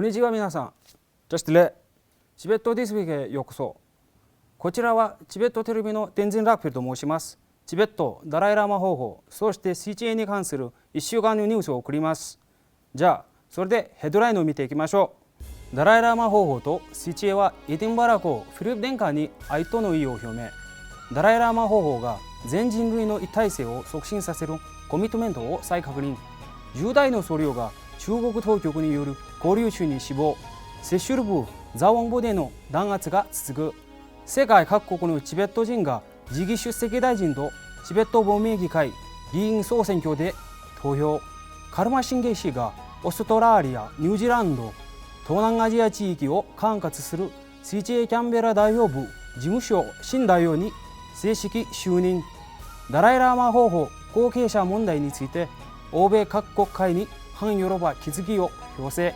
んにちは皆さん。チベットディスウィークへようこそ。こちらはチベットテレビのテンジン・ラックフィルと申します。チベット、ダライラマ方法、そして CCA に関する1週間のニュースを送ります。じゃあ、それでヘッドラインを見ていきましょう。ダライラマ方法と CCA はエディンバラ公フィリップ殿下に哀悼の意を表明。ダライラマ方法が全人類の一体性を促進させるコミットメントを再確認。10代の僧侶が中国当局による勾留中に死亡。セシュル部ザワンボでの弾圧が続く。世界各国のチベット人が次期出席大臣とチベット亡命議会議員総選挙で投票。カルマシンゲイ氏がオーストラリア、ニュージーランド、東南アジア地域を管轄する CCA キャンベラ代表部事務所新代表に正式就任。ダライラーマ方法後継者問題について欧米各国会に反ヨーロッパ決議を表明。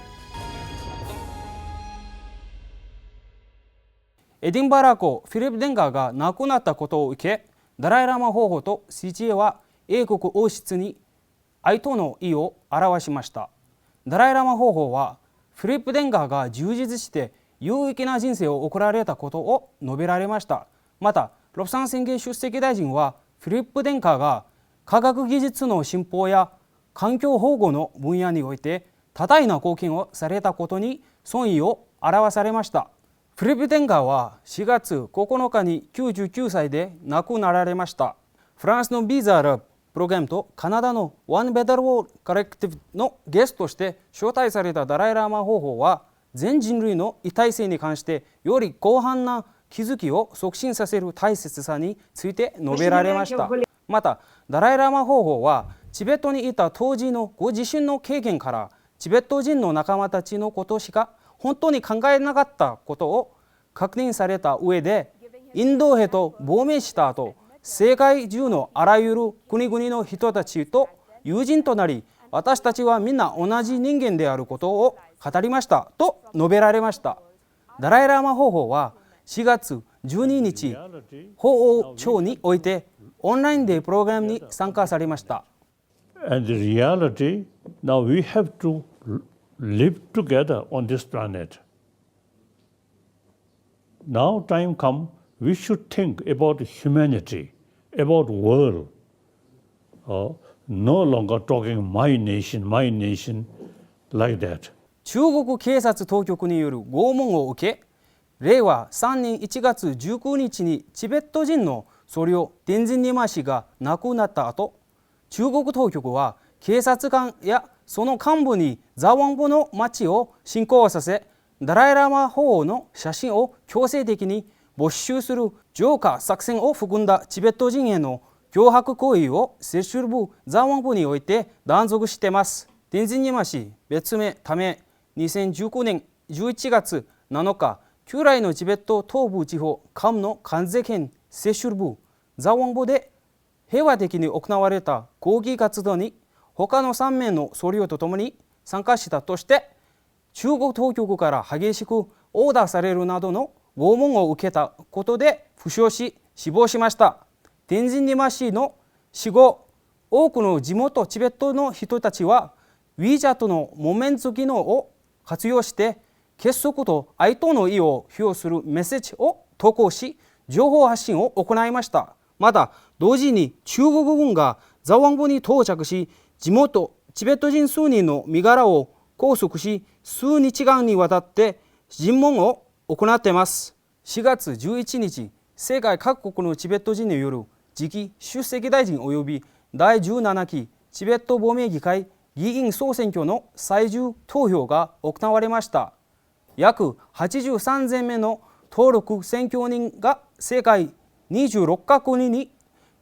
エディンバラ公フィリップ殿下が亡くなったことを受け、ダライラマ方法と CCA は英国王室に哀悼の意を表しました。ダライラマ方法はフィリップ殿下が充実して有益な人生を送られたことを述べられました。また、ロプサン宣言出席大臣はフィリップ殿下が科学技術の進歩や環境保護の分野において多大な貢献をされたことに尊意を表されました。フィリップ殿下は4月9日に99歳で亡くなられました。フランスのビザーラプログラムとカナダのワンベタルウォールコレクティブのゲストとして招待されたダライラーマ方法は全人類の一体性に関してより広範な気づきを促進させる大切さについて述べられました。また、ダライラーマ方法はチベットにいた当時のご自身の経験からチベット人の仲間たちのことしか本当に考えなかったことを確認された上で、インドへと亡命した後、世界中のあらゆる国々の人たちと友人となり、私たちはみんな同じ人間であることを語りましたと述べられました。ダライラーマ方法は4月12日、法王朝においてオンラインでプログラムに参加されました。And the reality, now we have to live together on this planet. Now time come, we should think about humanity, about world. No longer talking my nation, like that. 中国警察当局による拷問を受け、令和3年1月19日にチベット人の僧侶テンジンニマ氏が亡くなった後、中国当局は警察官やその幹部にザワンボの町を侵攻させ、ダライラマ法王の写真を強制的に没収する浄化作戦を含んだチベット人への脅迫行為をセシュル部ザワンボにおいて断続しています。テンジンニマ氏別名ため2019年11月7日、旧来のチベット東部地方カムの関西圏セシュル部ザワンボで平和的に行われた抗議活動に他の3名の僧侶とともに参加したとして、中国当局から激しく殴打されるなどの拷問を受けたことで負傷し死亡しました。テンジンニマ氏の死後、多くの地元チベットの人たちは WeChat のモメンツ機能を活用して結束と哀悼の意を表するメッセージを投稿し、情報発信を行いました。また同時に中国軍がザワンボに到着し、地元チベット人数人の身柄を拘束し、数日間にわたって尋問を行っています。4月11日、世界各国のチベット人による次期出席大臣及び第17期チベット亡命議会議員総選挙の最終投票が行われました。約83,000名の登録選挙人が世界26カ国に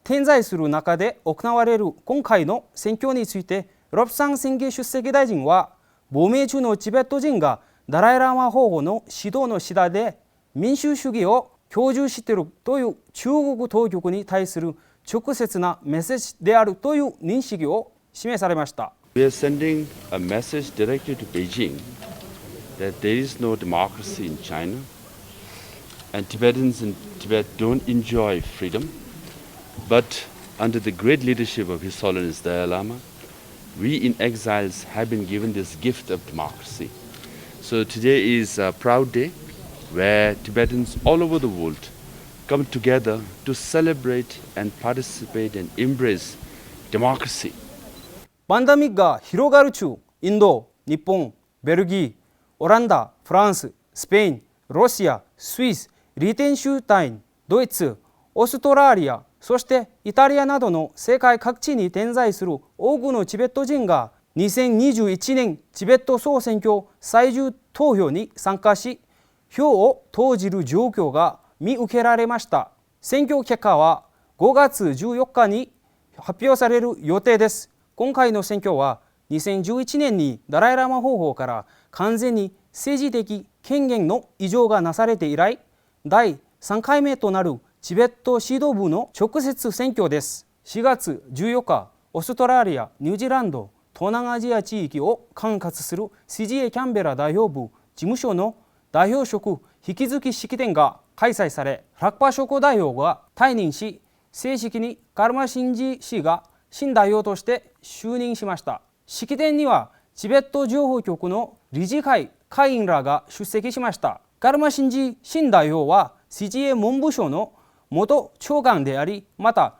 点在する中で行われる今回の選挙について、ロプサン宣言出席大臣は、亡命中のチベット人がダライラーマ方法の指導の下で民主主義を享受しているという中国当局に対する直接なメッセージであるという認識を示されました。We are sending a message directly to Beijing that there is no democracy in China and Tibetans in Tibet don't enjoy freedom, but under the great leadership of His Holiness Dalai Lama, we in exiles have been given this gift of democracy. So today is a proud day where Tibetans all over the world come together to celebrate and participate and embrace democracy. パンダミックが広がる中、インド、日本、ベルギー、オランダ、フランス、スペイン、ロシア、スイス、リテンシュタイン、ドイツ、オーストラリア、そしてイタリアなどの世界各地に点在する多くのチベット人が2021年チベット総選挙最終投票に参加し、票を投じる状況が見受けられました。選挙結果は5月14日に発表される予定です。今回の選挙は2011年にダライラマ方法から完全に政治的権限の移譲がなされて以来、第3回目となるチベット指導部の直接選挙です。4月14日、オーストラリア、ニュージーランド、東南アジア地域を管轄する CGA キャンベラ代表部事務所の代表職引き継ぎ式典が開催され、ラクパショコ代表が退任し、正式にカルマシンジ氏が新代表として就任しました。式典にはチベット情報局の理事会会員らが出席しました。カルマシンジ新代表は CGA 文部省の元長官であり、また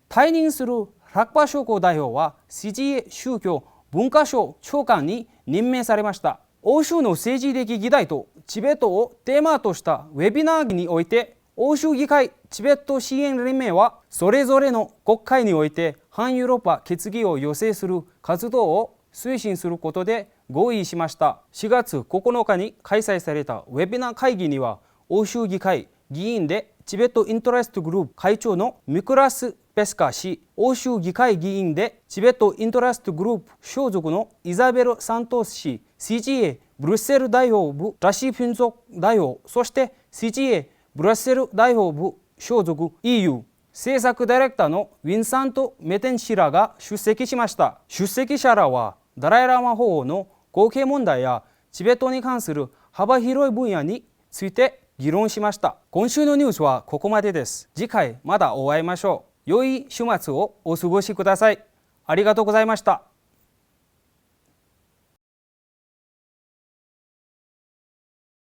退任するラクパショコ代表は CGA 宗教文化省長官に任命されました。欧州の政治的議題とチベットをテーマとしたウェビナーにおいて、欧州議会チベット支援連盟はそれぞれの国会において反ヨーロッパ決議を要請する活動を推進することで合意しました。4月9日に開催されたウェビナー会議には、欧州議会議員でチベットイントレストグループ会長のミクラス・ペスカ氏、欧州議会議員でチベットイントレストグループ所属のイザベル・サントス氏、CGA ブルッセル代表部ラシ・フィンゾク代表、そして CGA ブラッセル代表部所属 EU 政策ディレクターのウィンサント・メテン氏らが出席しました。出席者らはダライラマ法王の後継問題やチベットに関する幅広い分野について議論しました。今週のニュースはここまでです。次回またお会いしましょう。良い週末をお過ごしください。ありがとうございました。